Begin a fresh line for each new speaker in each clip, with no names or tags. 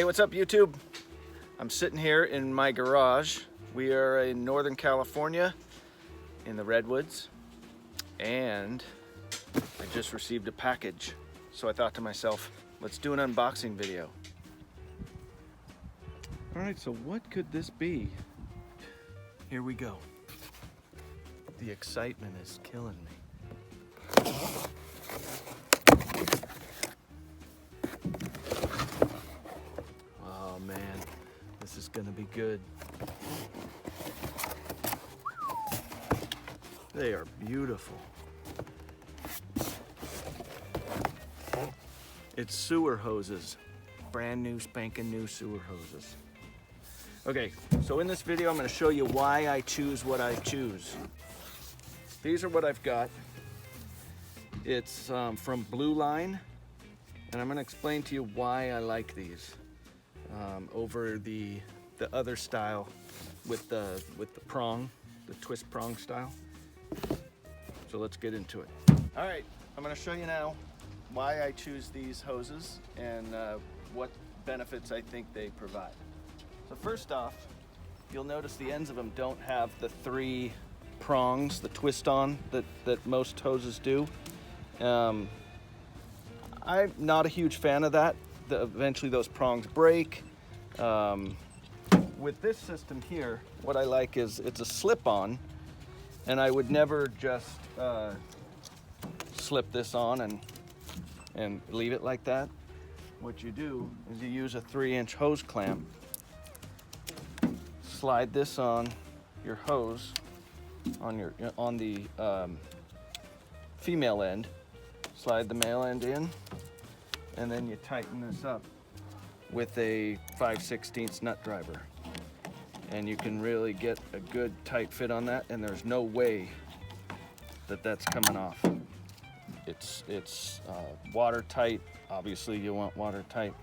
Hey, what's up YouTube? I'm sitting here in my garage. We are in Northern California in the Redwoods, and I just received a package. So I thought to myself, let's do an unboxing video. All right, so what could this be? Here we go. The excitement is killing me. Oh man, this is gonna be good. They are beautiful. It's sewer hoses. Brand new, spanking new sewer hoses. Okay, so in this video I'm gonna show you why I choose what I choose. These are what I've got. It's from Blue Line, and I'm gonna explain to you why I like these over the other style with the prong, the twist prong style. So let's get into it. All right, I'm gonna show you now why I choose these hoses and what benefits I think they provide. So first off, you'll notice the ends of them don't have the three prongs, the twist on that most hoses do. I'm not a huge fan of that. Eventually those prongs break. With this system here, what I like is it's a slip-on, and I would never just slip this on and leave it like that. What you do is you use a 3-inch hose clamp, slide this on your hose on the female end, slide the male end in, and then you tighten this up with a 5/16 nut driver, and you can really get a good tight fit on that, and there's no way that that's coming off. It's watertight. Obviously you want watertight,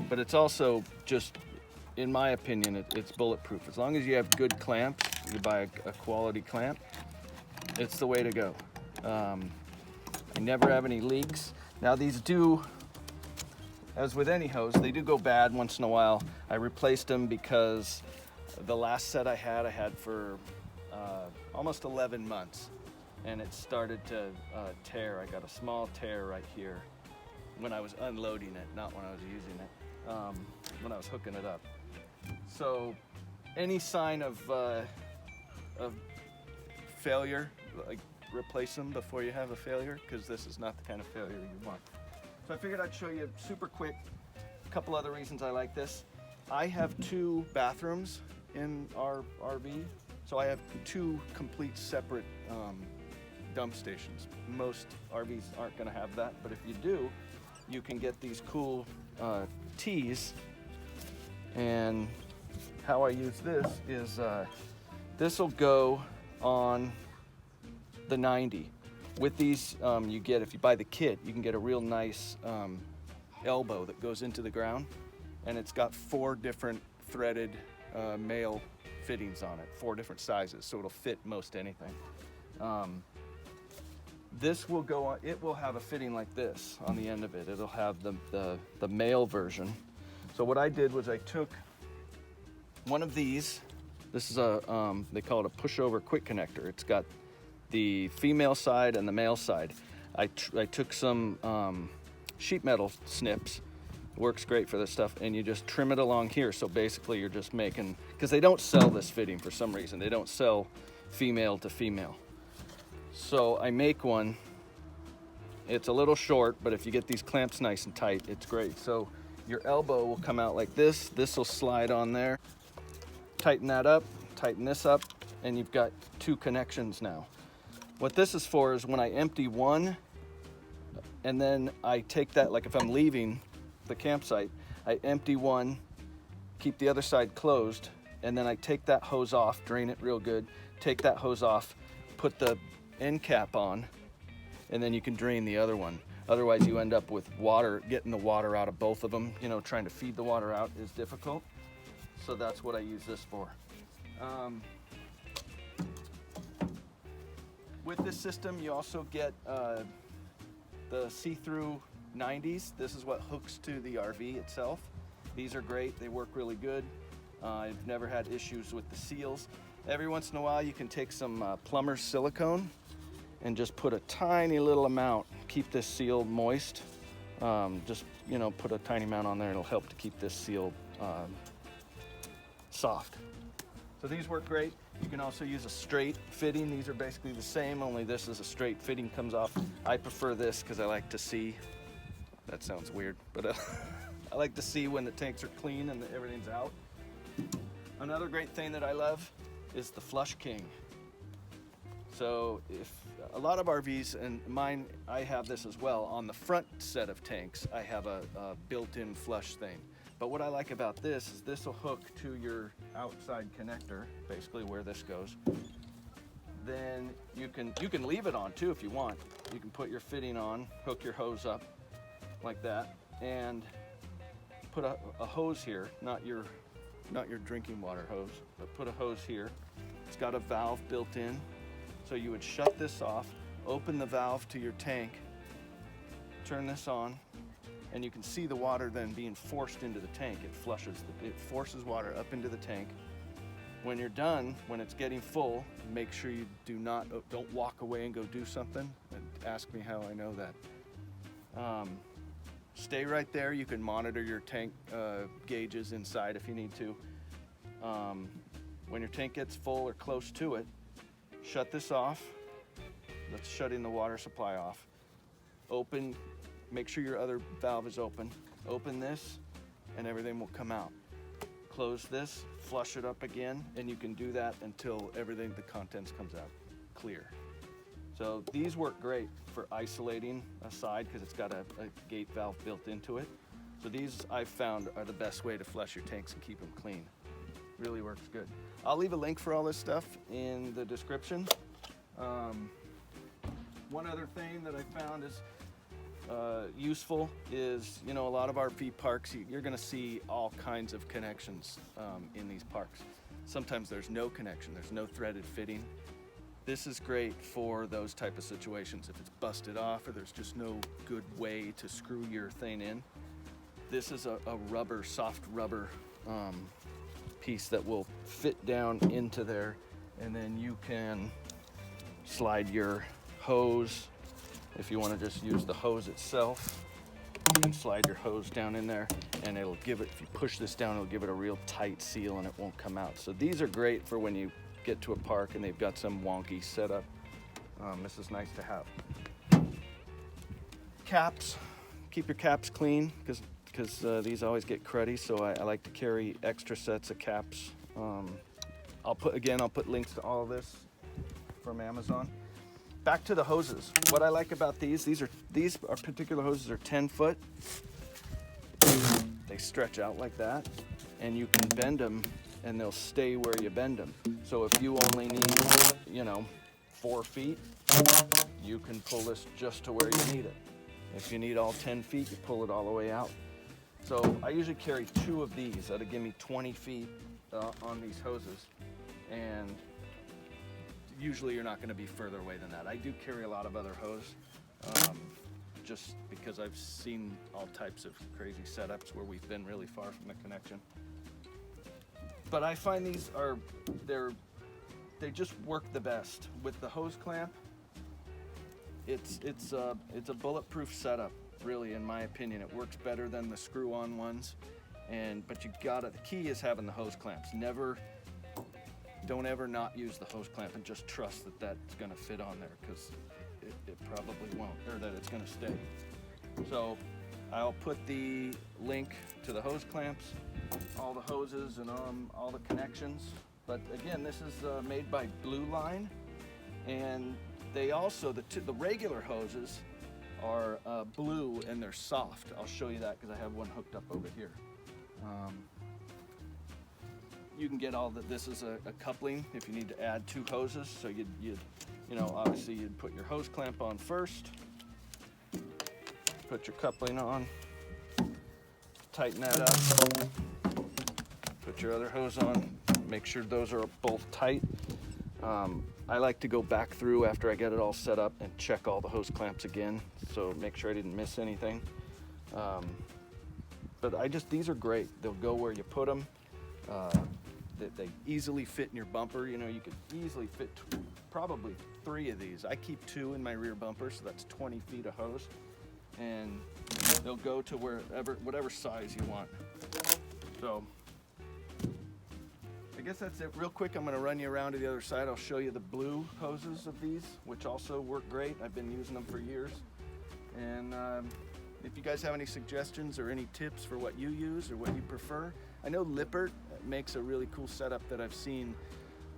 but it's also just, in my opinion, it's bulletproof. As long as you have good clamps, you buy a quality clamp, it's the way to go. You never have any leaks. Now these do, as with any hose, they do go bad once in a while. I replaced them because the last set I had for almost 11 months, and it started to tear. I got a small tear right here when I was unloading it, not when I was using it, when I was hooking it up. So any sign of failure, like, replace them before you have a failure, because this is not the kind of failure you want. So I figured I'd show you super quick a couple other reasons I like this. I have 2 bathrooms in our RV, so I have 2 complete separate dump stations. Most RVs aren't gonna have that, but if you do, you can get these cool tees. And how I use this is this will go on the 90. With these, you get, if you buy the kit, you can get a real nice elbow that goes into the ground, and it's got 4 different threaded male fittings on it, 4 different sizes, so it'll fit most anything. This will go on, it will have a fitting like this on the end of it. It'll have the male version. So what I did was I took one of these. This is a, they call it a pushover quick connector. It's got the female side and the male side. I took some sheet metal snips. Works great for this stuff, and you just trim it along here. So basically you're just making, because they don't sell this fitting for some reason. They don't sell female to female. So I make one. It's a little short, but if you get these clamps nice and tight, it's great. So your elbow will come out like this. This will slide on there. Tighten that up, tighten this up, and you've got 2 connections now. What this is for is when I empty one, and then I take that, like if I'm leaving the campsite, I empty one, keep the other side closed, and then I take that hose off, drain it real good, take that hose off, put the end cap on, and then you can drain the other one. Otherwise you end up with water, getting the water out of both of them. You know, trying to feed the water out is difficult. So that's what I use this for. With this system, you also get the see-through 90s. This is what hooks to the RV itself. These are great, they work really good. I've never had issues with the seals. Every once in a while you can take some plumber's silicone and just put a tiny little amount, keep this seal moist. Just, you know, put a tiny amount on there, it'll help to keep this seal soft. So these work great. You can also use a straight fitting. These are basically the same, only this is a straight fitting, comes off. I prefer this because I like to see, that sounds weird, but I like to see when the tanks are clean and everything's out. Another great thing that I love is the Flush King. So if a lot of RVs, and mine, I have this as well, on the front set of tanks, I have a built-in flush thing. But what I like about this is this will hook to your outside connector, basically where this goes. Then you can leave it on too if you want. You can put your fitting on, hook your hose up like that, and put a hose here, not your drinking water hose, but put a hose here. It's got a valve built in. So you would shut this off, open the valve to your tank, turn this on, and you can see the water then being forced into the tank. It forces water up into the tank. When you're done, when it's getting full, make sure you don't walk away and go do something. And ask me how I know that. Stay right there. You can monitor your tank gauges inside if you need to. When your tank gets full or close to it, shut this off. That's shutting the water supply off. Open, make sure your other valve is open. Open this and everything will come out. Close this, flush it up again, and you can do that until everything, the contents comes out clear. So these work great for isolating a side because it's got a gate valve built into it. So these I've found are the best way to flush your tanks and keep them clean. Really works good. I'll leave a link for all this stuff in the description. One other thing that I found is useful is, you know, a lot of RV parks, you're gonna see all kinds of connections in these parks. Sometimes there's no connection, there's no threaded fitting. This is great for those type of situations. If it's busted off or there's just no good way to screw your thing in. This is a rubber, soft rubber piece that will fit down into there, and then you can slide your hose. If you want to just use the hose itself, you can slide your hose down in there and it'll give it, if you push this down, it'll give it a real tight seal and it won't come out. So these are great for when you get to a park and they've got some wonky setup. This is nice to have. Caps, keep your caps clean because these always get cruddy, so I like to carry extra sets of caps. I'll put links to all of this from Amazon. Back to the hoses. What I like about these particular hoses are 10 foot. They stretch out like that, and you can bend them, and they'll stay where you bend them. So if you only need, 4 feet, you can pull this just to where you need it. If you need all 10 feet, you pull it all the way out. So I usually carry 2 of these. That'll give me 20 feet on these hoses. And usually you're not going to be further away than that. I do carry a lot of other hose just because I've seen all types of crazy setups where we've been really far from the connection. But I find these they just work the best. With the hose clamp, it's a bulletproof setup, really, in my opinion. It works better than the screw-on ones. But the key is having the hose clamps. Don't ever not use the hose clamp and just trust that that's gonna fit on there, because it probably won't, or that it's gonna stay. So I'll put the link to the hose clamps, all the hoses, and all the connections. But again, this is made by Blue Line, and they also, the regular hoses are blue and they're soft. I'll show you that because I have one hooked up over here. You can get this is a coupling if you need to add 2 hoses. So obviously you'd put your hose clamp on first, put your coupling on, tighten that up, put your other hose on, make sure those are both tight. I like to go back through after I get it all set up and check all the hose clamps again, so make sure I didn't miss anything. but these are great. They'll go where you put them. They easily fit in your bumper. You know, you could easily fit probably 3 of these. I keep 2 in my rear bumper, so that's 20 feet of hose. And they'll go to whatever size you want. So I guess that's it. Real quick, I'm gonna run you around to the other side. I'll show you the blue hoses of these, which also work great. I've been using them for years. And if you guys have any suggestions or any tips for what you use or what you prefer, I know Lippert makes a really cool setup that I've seen,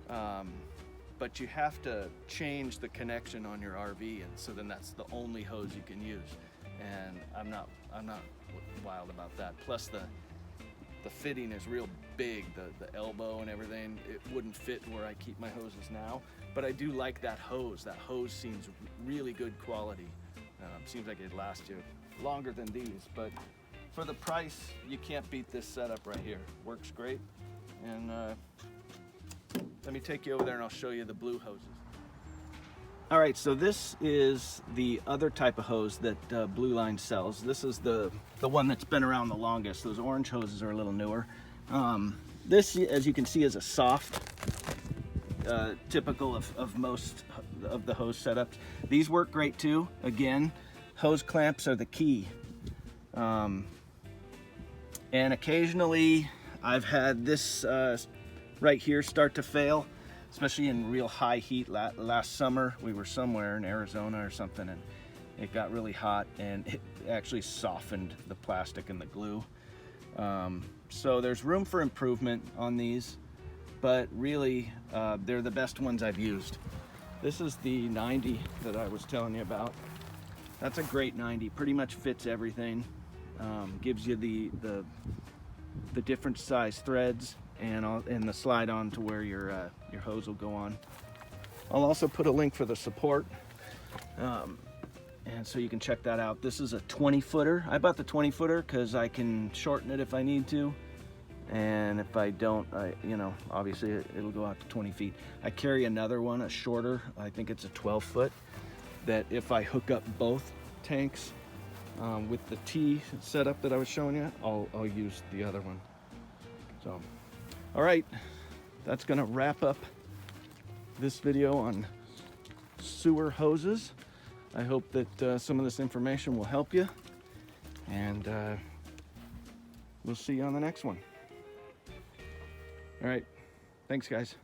but you have to change the connection on your RV, and so then that's the only hose you can use. And I'm not wild about that. Plus the fitting is real big, the elbow and everything. It wouldn't fit where I keep my hoses now, but I do like that hose. That hose seems really good quality. Seems like it'd last you longer than these, but for the price, you can't beat this setup right here. Works great. And let me take you over there and I'll show you the blue hoses. All right, so this is the other type of hose that Blue Line sells. This is the one that's been around the longest. Those orange hoses are a little newer. This, as you can see, is a soft, typical of most of the hose setups. These work great too. Again, hose clamps are the key. And occasionally I've had this right here start to fail, especially in real high heat. Last summer we were somewhere in Arizona or something, and it got really hot and it actually softened the plastic and the glue. So there's room for improvement on these, but really they're the best ones I've used. This is the 90 that I was telling you about. That's a great 90, pretty much fits everything. Gives you the different size threads and the slide on to where your hose will go on. I'll also put a link for the support, and so you can check that out. This is a 20-footer. I bought the 20-footer because I can shorten it if I need to, and if I don't, obviously it'll go out to 20 feet. I carry another one, a shorter, I think it's a 12-foot, that if I hook up both tanks with the T setup that I was showing you, I'll use the other one. So, all right, that's gonna wrap up this video on sewer hoses. I hope that some of this information will help you, and we'll see you on the next one. All right, thanks guys.